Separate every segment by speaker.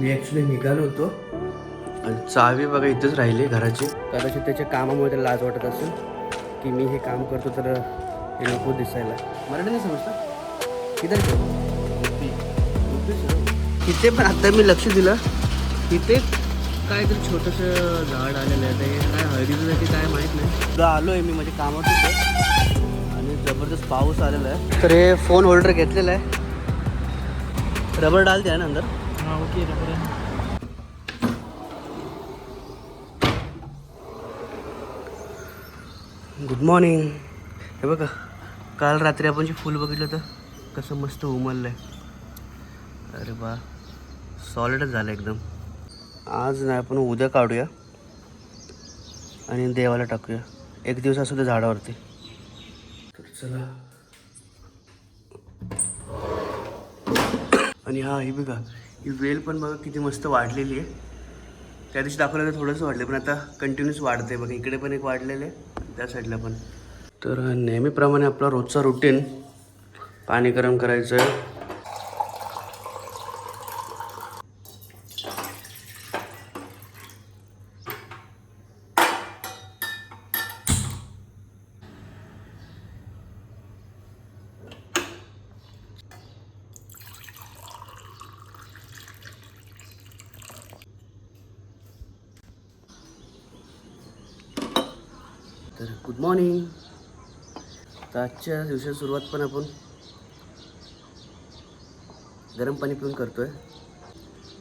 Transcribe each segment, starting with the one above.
Speaker 1: मी actually निघालो होतो आणि चावी बघा इथेच राहिली घराची. कदाचित त्याच्या कामामुळे त्याला लाज वाटत असेल की मी हे काम करतो तर हे नको दिसायला. मराठी नाही समजतं किती तिथे पण आता मी लक्ष दिलं तिथे काहीतरी छोटंसं झाड आलेलं आहे. ते काय हळदीचं आहे ते काय माहीत नाही. तुला आलो आहे मी माझ्या कामात होतो आणि जबरदस्त पाऊस आलेला आहे. तर हे फोन होल्डर घेतलेलं आहे. रबर डाल द्या ना अंदर.
Speaker 2: हाँ ओके रबर है.
Speaker 1: Good morning. हे बघा काल रात्री आपण जे फुल बघितलं तर कसं मस्त उमललं आहे. अरे बा सॉलिडच झालं एकदम. आज नाही आपण उद्या काढूया आणि देवाला टाकूया. एक दिवस असू दे झाडावरती. तर चला. आणि हा ही बघा ही वेल पण बघा किती मस्त वाढलेली आहे. त्या दिवशी दाखवलं तर थोडंसं वाढलं पण आता कंटिन्यूस वाढते बघा. इकडे पण एक वाढलेलं आहे त्या साईडला पण. तर नेहमीप्रमाणे आपला रोजचा रुटीन पाणी गरम करायचं आहे. तर गुड मॉर्निंग. तर आजच्या दिवसाची सुरुवात पण आपण गरम पाणी पिऊन करतो आहे.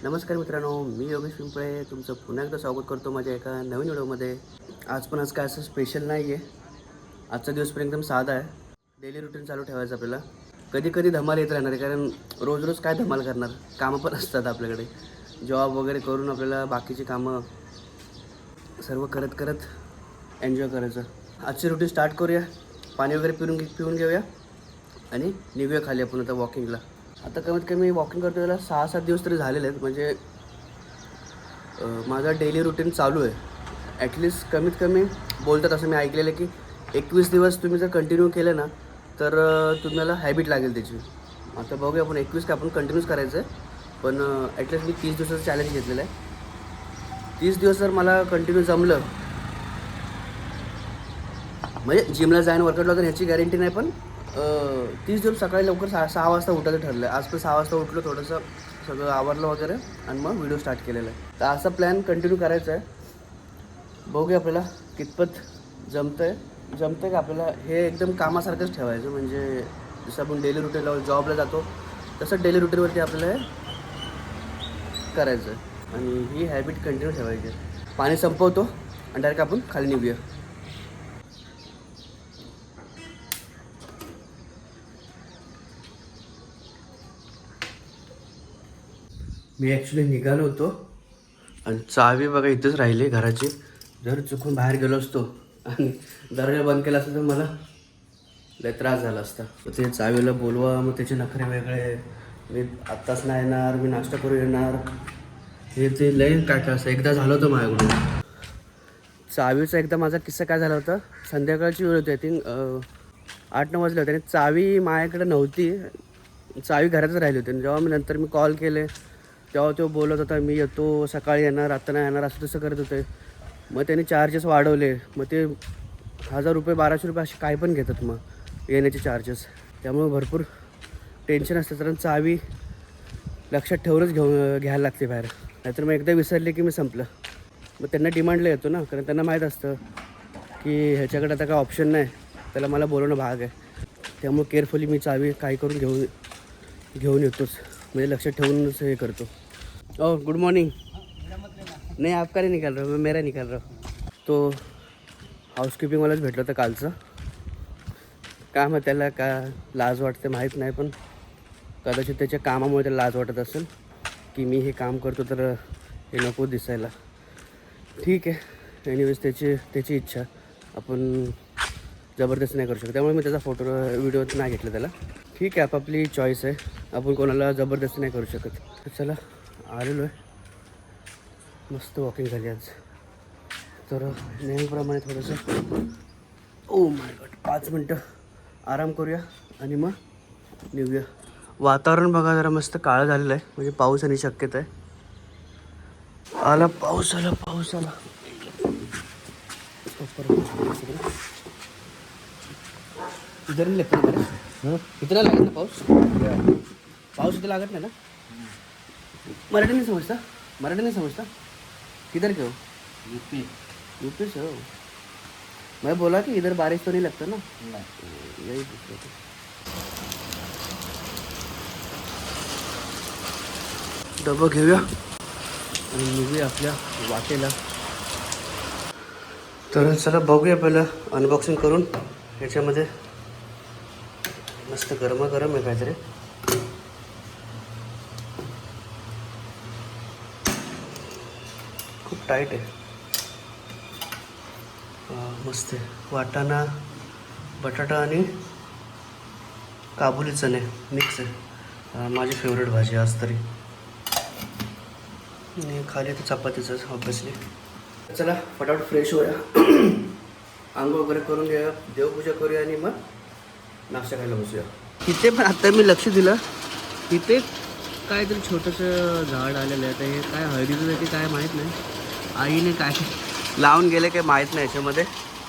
Speaker 1: नमस्कार मित्रांनो, मी योगेश पिंपळे तुमचं पुन्हा एकदा स्वागत करतो माझ्या एका नवीन व्हिडिओमध्ये. आज काय असं स्पेशल नाही आहे. आजचा दिवस पण एकदम साधा आहे. डेली रुटीन चालू ठेवायचं आपल्याला. कधी कधी धमाल येत राहणार आहे कारण रोज रोज काय धमाल करणार. कामं पण असतात आपल्याकडे. जॉब वगैरे करून आपल्याला बाकीची कामं सर्व करत करत एन्जॉय करायचं. आजची रुटीन स्टार्ट करूया. पाणी वगैरे पिऊन घेऊया आणि निघूया खाली आपण आता वॉकिंगला. आता कमीत कमी वॉकिंग करतो त्याला 6-7 दिवस तरी झालेले आहेत. म्हणजे माझा डेली रुटीन चालू आहे. ॲटलिस्ट कमीत कमी बोलतात असं मी ऐकलेलं आहे की 21 दिवस तुम्ही जर कंटिन्यू केलं ना तर तुम्हाला हॅबिट लागेल त्याची. आता बघूया आपण 21 का आपण कंटिन्यूच करायचं आहे. पण ॲटलिस्ट मी 30 दिवसाचं चॅलेंज घेतलेलं आहे. 30 दिवस जर मला कंटिन्यू जमलं म्हणजे जिमला जाईन वर्कआउटला तर ह्याची गॅरंटी नाही. पण 30 दिवस सकाळी लवकर 6 वाजता उठायचं ठरलं आहे. आज पण 6 वाजता उठलो, थोडंसं सगळं आवरलं वगैरे आणि मग व्हिडिओ स्टार्ट केलेला आहे. तर असा प्लॅन कंटिन्यू करायचा आहे. बघूया आपल्याला कितपत जमतं आहे का आपल्याला. हे एकदम कामासारखंच ठेवायचं. म्हणजे जसं आपण डेली रुटीनला जॉबला जातो तसं डेली रुटीनवरती आपल्याला हे करायचं आहे आणि ही हॅबिट कंटिन्यू ठेवायची. पाणी संपवतो आणि डायरेक्ट आपण खाली निघूया. मी ॲक्च्युली निघालो होतो आणि चावी बघा इथेच राहिली घराची. जर चुकून बाहेर गेलो असतो आणि दरवाजा बंद केला असता तर मला लय त्रास झाला असता. ते चावीला बोलवा, मग त्याचे नखरे वेगळे. मी आत्ताच नाही येणार, मी नाश्ता करून येणार, हे ते लय काय असं. एकदा झालं होतं माझ्याकडून चावीचा. एकदा माझा किस्सा काय झाला होता. संध्याकाळची वेळ होती, आय थिंक 8-9 वाजले होते आणि चावी माझ्याकडे नव्हती. चावी घरातच राहिली होती. जेव्हा मी कॉल केले तेव्हा तो बोलत होता मी येतो, सकाळी येणार, आता नाही येणार, असं तसं करत होते. मग त्याने चार्जेस वाढवले. मग ते 1000 रुपये 1200 रुपये असे काही पण घेतात मग येण्याचे चार्जेस. त्यामुळे भरपूर टेन्शन असतं. कारण चावी लक्षात ठेवूनच घ्यायला लागते बाहेर. नाहीतर मग एकदा विसरले की मी संपलं. मग त्यांना डिमांडला येतो ना, कारण त्यांना माहीत असतं की ह्याच्याकडे आता काय ऑप्शन नाही, त्याला मला बोलवणं भाग आहे. त्यामुळे केअरफुली मी चावी काही करून घेऊन येतोच. म्हणजे लक्षात ठेवूनच हे करतो. Oh good morning. नहीं आपका नहीं निकाल रहा, मैं मेरा निकाल रहा हूँ. तो हाऊसकीपिंगवालाच भेटलं होतं कालचं. का मग त्याला का लाज वाटते माहीत नाही, पण कदाचित त्याच्या कामामुळे त्याला लाज वाटत असेल की मी हे काम करतो तर हे नको दिसायला. ठीक आहे, एनिवेज त्याची इच्छा, आपण जबरदस्ती नाही करू शकतो. त्यामुळे मी त्याचा व्हिडिओ नाही घेतला त्याला. ठीक आहे, आपापली चॉईस आहे. आपण कोणाला जबरदस्ती नाही करू शकत. तर चला आलेलो आहे. मस्त वॉकिंग झाली आज. तर नेहमीप्रमाणे थोडंसं ओ माय गॉड 5 मिनटं आराम करूया आणि मग निघूया. वातावरण बघा जरा मस्त काळं झालेलं आहे, म्हणजे पाऊस आणि शक्यता आहे. आला पाऊस, आला पाऊस, आला. इधर नहीं लगता ना, इतना लागत ना पाऊस. पाऊस इथं लागत नाही ना. मराठी नहीं समझता, मराठी नहीं समझता. किधर के हो? यूपी. यूपी से हो. मैं बोला कि इधर बारिश तो नहीं लगता ना. यही पूछ रहा था. डबा घेऊया आणि निघूया आपल्या वाटेला. तर चला बघूया पहिलं अनबॉक्सिंग करून. ह्याच्यामध्ये मस्त गरमागरम आहे काहीतरी. खूप टाईट आहे. मस्त आहे. वाटाणा, बटाटा आणि काबुली चणे मिक्स आहे. माझी फेवरेट भाजी आज तरी. आणि खाली तर चपातीचंच ऑब्विसली. चला फटाफट फ्रेश होऊया. आंघोळ वगैरे करून घ्या, देवपूजा करूया आणि मग नाश्ता खायला बसूया. तिथे पण आता मी लक्ष दिलं, तिथे काहीतरी छोटंसं झाड आलेलं आहे. तर हे काय हळदीचं आहे ते काय माहीत नाही. आईने काय लावून गेले काय माहीत नाही याच्यामध्ये.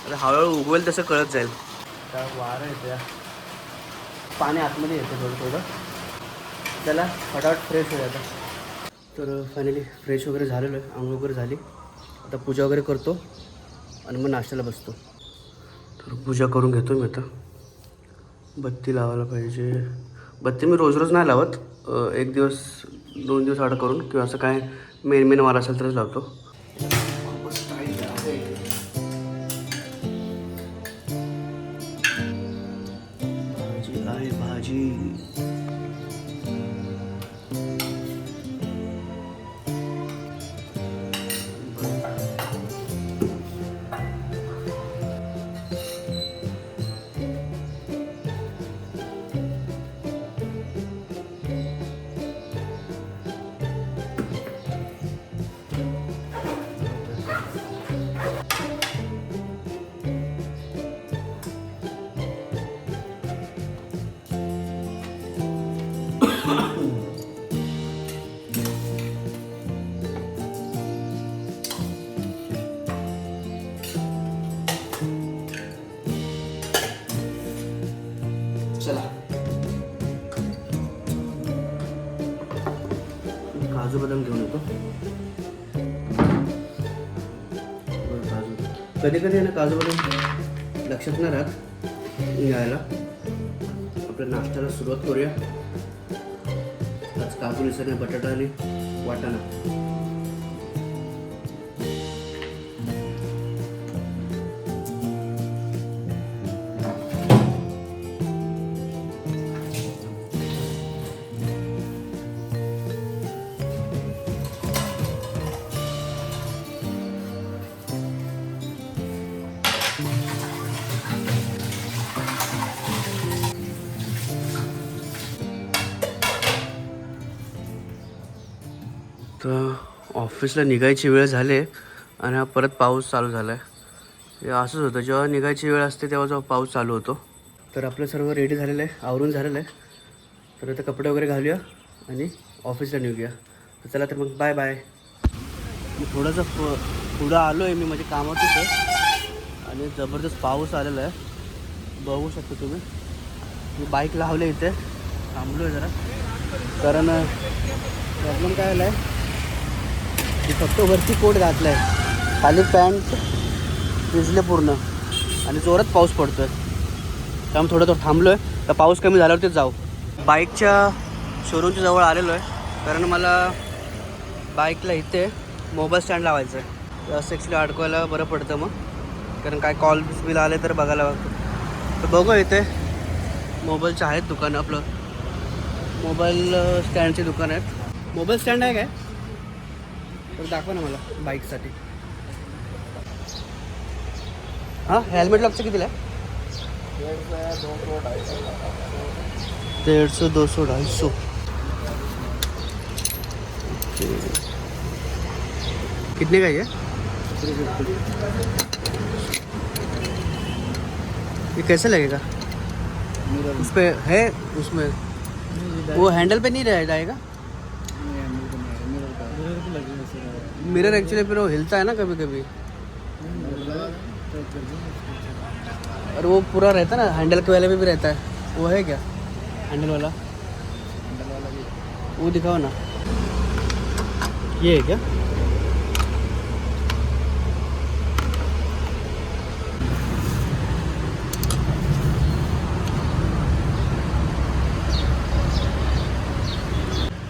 Speaker 1: आता हळूहळू उगवेल तसं कळत जाईल. काय वारं येतं, पाणी आतमध्ये येतं थोडं थोडं. चला फटाफट फ्रेश होऊया आता. तर फायनली फ्रेश वगैरे झालेलं आहे, आंघोळ वगैरे झाली. आता पूजा वगैरे करतो आणि मग नाश्त्याला बसतो. तर पूजा करून घेतो मी आता. बत्ती लावायला पाहिजे. बत्ती मी रोज रोज नाही लावत, एक दिवस 2 दिवस आड करून, किंवा असं काय मेन वार असेल तरच लावतो. भाजी आहे भाजी. चला काजू बदाम घेऊन येतो. काजू कधी कधी आहे ना, काजू बदाम लक्षात नाही राहत यायला. आपल्या नाश्त्याला सुरुवात करूया. आज काजू लिसणे, बटाटा आणि वाटाणा. तर ऑफिसला निघायची वेळ झाली आणि हा परत पाऊस चालू झाला आहे. हे असंच होतं, जेव्हा निघायची वेळ असते तेव्हा पाऊस चालू होतो. तर आपलं सर्व रेडी झालेलं आहे, आवरून झालेलं आहे. तर आता कपडे वगैरे घालूया आणि ऑफिसला निघूया. तर चला तर मग बाय बाय. मी थोडंसं पुढं आलो आहे, मी माझ्या कामात होतं आणि जबरदस्त पाऊस आलेला आहे. बघू शकता तुम्ही. मी बाईक लावले इथे, थांबलो आहे जरा. कारण प्रॉब्लेम काय आला आहे, मी फक्त वरती कोट घातला आहे, खाली पॅन्ट भिजले पूर्ण आणि जोरात पाऊस पडतो आहे. त्यामुळे थोडं थांबलो आहे. तर पाऊस कमी झाल्यावरतीच जाऊ. बाईकच्या शोरूमच्या जवळ आलेलो आहे, कारण मला बाईकला इथे मोबाईल स्टँड लावायचं आहे. असं ॲक्च्युली अडकवायला बरं पडतं मग, कारण काय कॉल बिल आले तर बघायला लागतं. तर बघू इथे मोबाईलचे आहेत दुकानं. आपलं मोबाईल स्टँडचे दुकान आहेत. मोबाईल स्टँड आहे काय तर दाखवा ना मला बाईकसाठी. हां हेल्मेट लॉकचं कितीला आहे? 150, 200, 250. कितने का ये? ये कैसे लगेगा? उस पे है, उसमें वो हैंडल पे नहीं रह जाएगा? मिरर एक्चुअली फिर वो हिलता है ना कभी कभी, और वो पूरा रहता है ना हैंडल के वाले पे भी रहता है, वो है क्या हैंडल वाला वो दिखाओ ना, ये है क्या?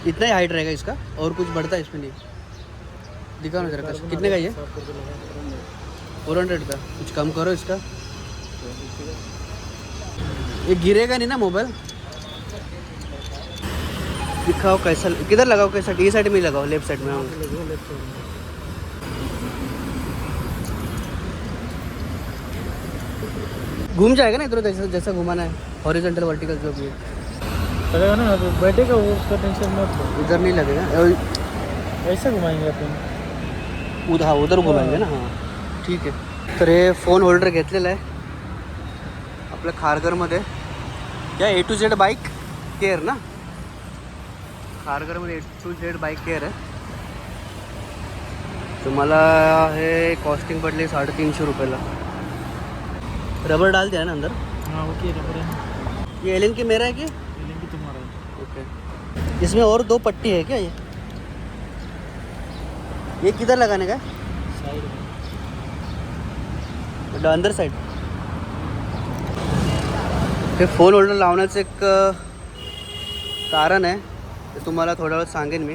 Speaker 1: इतना ही हाइट रहेगा इसका और कुछ बढ़ता है इसमें नहीं? दिखाओ ना जरा, कितने का ये? 400 का, कुछ कम करो इसका। ये गिरेगा नहीं ना मोबाइल? दिखाओ कैसा, किधर लगाओ, कैसा? ये साइड में लगाओ, लेफ्ट साइड में। घूम जाएगा ना इधर, जैसा जैसा घुमाना है, हॉरिजॉन्टल वर्टिकल जो भी है
Speaker 2: चलेगा ना, बैठेगा वो, उसका टेंशन मत लो।
Speaker 1: इधर नहीं लगेगा,
Speaker 2: ऐसे घुमाएंगे अपन
Speaker 1: उधर, हाँ उधर घुमाएंगे ना, हाँ ठीक आहे. तर हे फोन होल्डर घेतलेलं आहे आपल्या खारघरमध्ये. या A to Z bike care ना, खारघरमध्ये A to Z bike care आहे. तुम्हाला हे कॉस्टिंग पडली 350 रुपयाला. रबर डाल दिया है ना अंदर?
Speaker 2: हाँ ओके, रबर है.
Speaker 1: ये एलन की मेरा है कि
Speaker 2: एलन की तुम्हारा है.
Speaker 1: ओके. इसमें और 2 पट्टी है क्या? ये किधर लगाने का है?
Speaker 2: साइड में,
Speaker 1: अंदर साइड. हे फोन होल्डर लावण्याचं एक कारण आहे, ते तुम्हाला थोड्या वेळात सांगेन मी,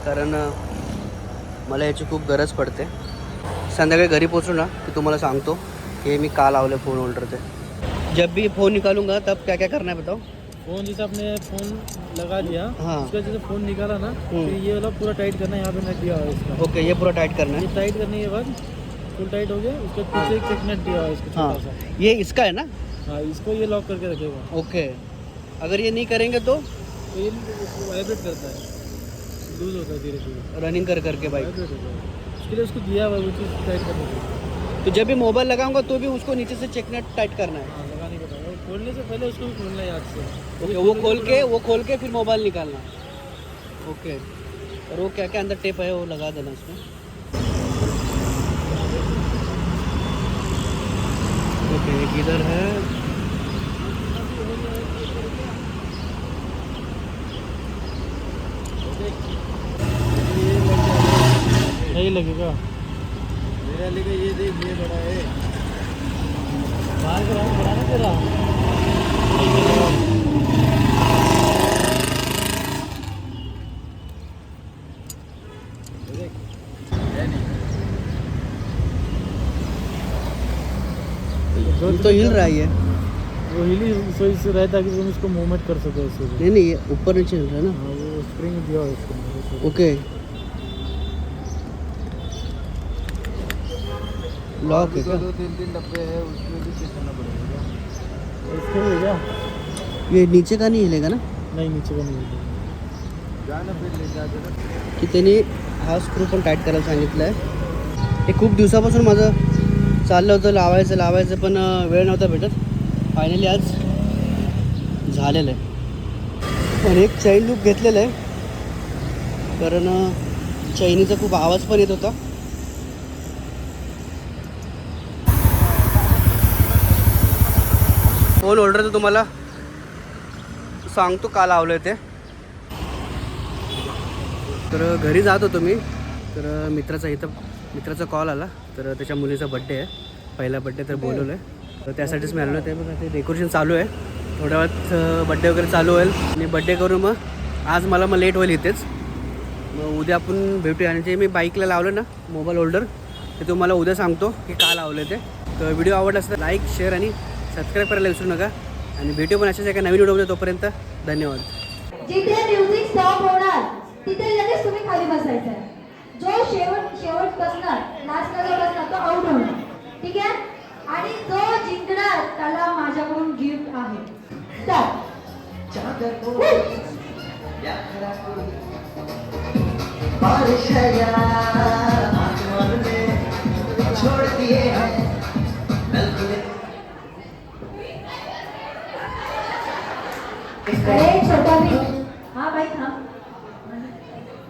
Speaker 1: कारण मला याची खूप गरज पडते. संध्याकाळी घरी पोचलो ना की तुम्हाला सांगतो कि मी का लावले फोन होल्डर थे. जब भी फ़ोन निकालूंगा तब क्या क्या करना है बताओ.
Speaker 2: फोन जैसे आपने फोन लगा दिया,
Speaker 1: हाँ.
Speaker 2: उसका जैसे फोन निकाला ना, फिर ये वाला पूरा टाइट करना है. यहाँ पे नट दिया हुआ है इसका.
Speaker 1: ओके, ये पूरा टाइट करना है.
Speaker 2: ये टाइट करने के बाद फुल टाइट हो गया. उसके पीछे एक नट दिया हुआ है इसका
Speaker 1: हाँ,
Speaker 2: छोटा सा.
Speaker 1: ये इसका है ना.
Speaker 2: हाँ, इसको ये लॉक करके रखेगा.
Speaker 1: ओके, अगर ये नहीं करेंगे तो
Speaker 2: तो ये वाइब्रेट करता है, लूज होता है धीरे धीरे,
Speaker 1: रनिंग कर करके बाइक.
Speaker 2: वाइब्रेट होता है. उसके लिए उसको दिया हुआ है वो चीज़ टाइट करने के लिए.
Speaker 1: तो जब भी मोबाइल लगाऊंगा तो भी उसको नीचे से चेक नट टाइट करना है.
Speaker 2: हाँ, लगाने का था. और खोलने से पहले उसको भी खोलना है याद से.
Speaker 1: ओके, वो खोल के फिर मोबाइल निकालना. ओके, और वो क्या क्या अंदर टेप है वो लगा देना इसमें. ओके, एक इधर है.
Speaker 2: नहीं लगेगा.
Speaker 1: मेरा लेके ये देख, ये बड़ा है.
Speaker 2: बाहर का रंग बनाना तेरा.
Speaker 1: तो हिल रहा है ये.
Speaker 2: वो हिली इससे रहता है कि तुम इसको मूवमेंट कर सको इससे.
Speaker 1: नहीं नहीं, ये ऊपर नीचे हिल रहा है ना.
Speaker 2: हाँ, वो स्प्रिंग दिया हुआ है इसको.
Speaker 1: ओके, लॉक है क्या?
Speaker 2: 2-3 डब्बे है, उसमें भी चेक करना पड़ेगा. इसके लिए क्या?
Speaker 1: ये नीचे का नहीं हिलेगा ना?
Speaker 2: नहीं, नीचे का नहीं. जाना फिर ले जा.
Speaker 1: की त्यांनी हा स्क्रू पण टाईट करायला सांगितलं आहे. हे खूप दिवसापासून माझं चाललं होतं लावायचं, पण वेळ नव्हता भेटत. फायनली आज झालेलं आहे. पण एक चैन लूप घेतलेलं आहे, कारण चैनीचा खूप आवाज पण येत होता. फोन होल्डरचं तुम्हाला सांगतो का लावलं आहे ते. तर घरी जात होतो मी, तर मित्राचा कॉल आला. तर त्याच्या मुलीचा बड्डे आहे, पहिला बड्डे, तर बोलवलं आहे. तर त्यासाठीच मी आलेलो. ते बघा, ते डेकोरेशन चालू आहे. थोड्या वेळात बड्डे वगैरे चालू होईल आणि बड्डे करून मग आज मला लेट होईल इथेच. मग उद्या आपण भेटूया. आणि जे मी बाईकला लावलं ना मोबाईल होल्डर, ते तुम्हाला उद्या सांगतो की का लावलं ते. तर व्हिडिओ आवडला असेल तर लाईक, शेअर आणि सबस्क्राईब करायला विसरू नका. आणि भेटू पण अशाच एका नवीन व्हिडिओमध्ये. तोपर्यंत धन्यवाद.
Speaker 3: जिथे म्युझिक स्टॉप होणार तिथे लगेच तुम्ही खाली बसायचं. जो शेवट बसणार, लास्टला जो बसणार तो आउट होणार. ठीक आहे? आणि जो जिंकणार त्याला माझ्याकडून गिफ्ट आहे. स्टार्ट.